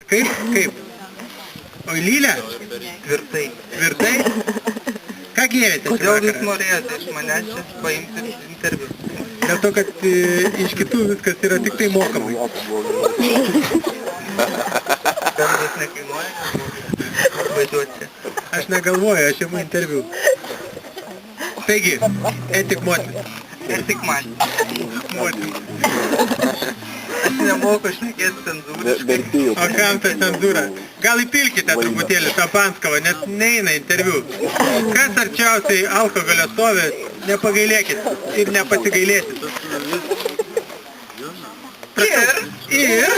Kaip? O Lylė? Tvirtai. Tvirtai? Ką gėrėte? Kodėl jūs norėjote iš manęs čia paimti interviu? Dėl to, kad iš kitų viskas yra tik tai mokamai. Bendras nekainuoja? Važiuoti. Aš negalvoju, aš imu interviu. Taigi, etik moteris. Etik man. Moteris. Aš nemoku šnekėti cenzūriškai. O kam ta cenzūra? Gal įpilkite truputėlį tą panskavą, nes neina interviu. Kas arčiausiai alkoholio stovi, nepagailėkit ir nepasigailėsit. Ir?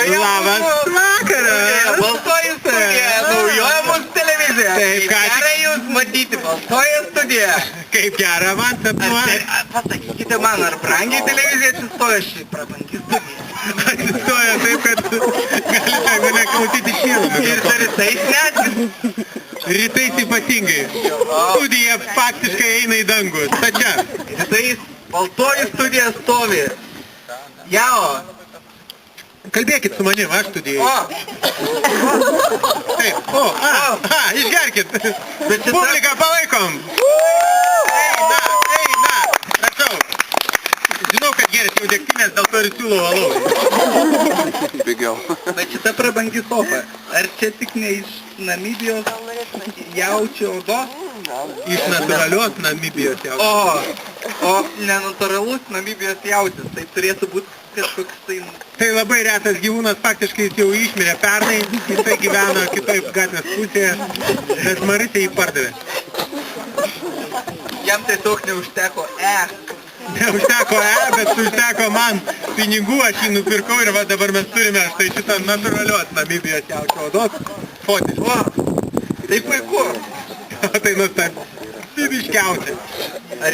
Labas vakaras! Baltoji studija, naujoji mūsų televizija. Gerai jūs matyti, Baltoji studija. Kaip gera man sapnuoja. Pasakykite man, ar brangiai televizija atsistoja šį prabangi studija? Atsistoja taip, kad galite mane klausyti šilumą. Ir dar rytais netgi. Rytais ypatingai. Studija faktiškai eina į dangų. Stačia. Rytais Baltoji studija stovi. Jao. Kalbėkit su manim, aš studijai. Taip, išgerkit. Publiką palaikom. Eina. Prašau. Žinau, kad gėrėt jau degtinės, dėl to ir siūlau alų. Pigiau. Bet šita prabangi sofa, ar čia tik ne iš Namibijos jaučio odos? Iš natūralios Namibijos jaučio. O nenatūralus Namibijos jautis, tai turėtų būti kažkoks tai... Tai labai retas gyvūnas, faktiškai jis jau išmirė pernai, jisai gyveno kitoj gatvės pusėje, bet Marisė jį pardavė. Jam tiesiog neužteko Neužteko bet užteko man pinigų, aš jį nupirkau ir va dabar mes turime štai šitą natūralios Namibijos jaučio odos fotelį. Tai puiku. Tai nuostabiškiausia. Ar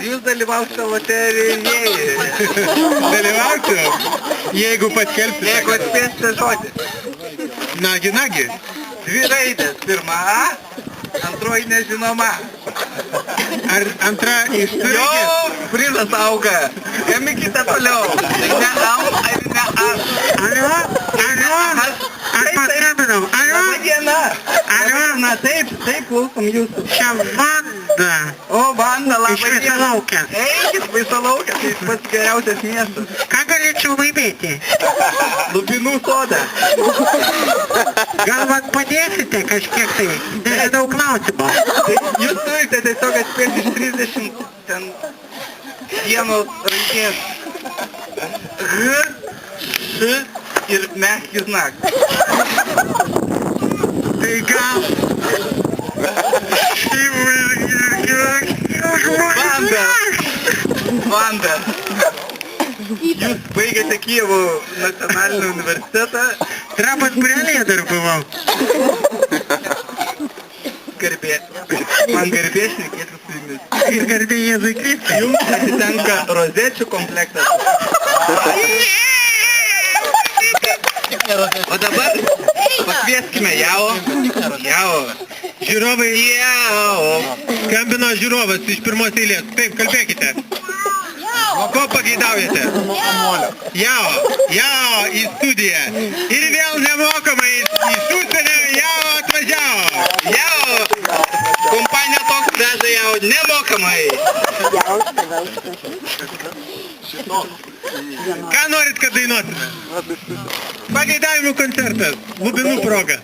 jūs dalyvausite loterijoje? Dalyvausiu, jeigu paskelbsite. Jeigu atspėsite žodį. Nagi. 2 raidės. Pirma A, antroji nežinoma. Ar antra iš Jo, prizas auga. Skambykite toliau. Tai ne am, ar ne aš. Alio? Aš paskambinau. Labą dieną. Na taip, klausom jūsų. Čia Vanda. O, Vanda, labą Iš dieną. Visalaukės. Eikit, Visalaukės, tai pats geriausias miestas. Ką galėčiau laimėti? Lubinų sodą. Gal man padėsite kažkiek tai? Nežinau klausimo. Tai jūs turite tiesiog atspėti iš 30 ten vienos raidės. H, Š ir mehkis znak. Tai gal... Vanda. Jūs baigėte Kijevo nacionalinį universitetą. Trapos būrelėje dar buvau. Garbė. Man garbė šnekėti su jumis. Ir garbė Jėzui Kristui. Jums atitenka rozečių komplektas. O dabar pakvieskime Jao. Žiūrovai. Skambino žiūrovas iš pirmos eilės. Taip, kalbėkite. Ko pageidaujate? Jao, į studiją. Ir vėl nemokamai iš užsienio Jao atvažiavo. Jao, kompanija toks veža Jao nemokamai. Ką norit, kad dainuotume? Pageidavimų koncertas, Lubinų proga.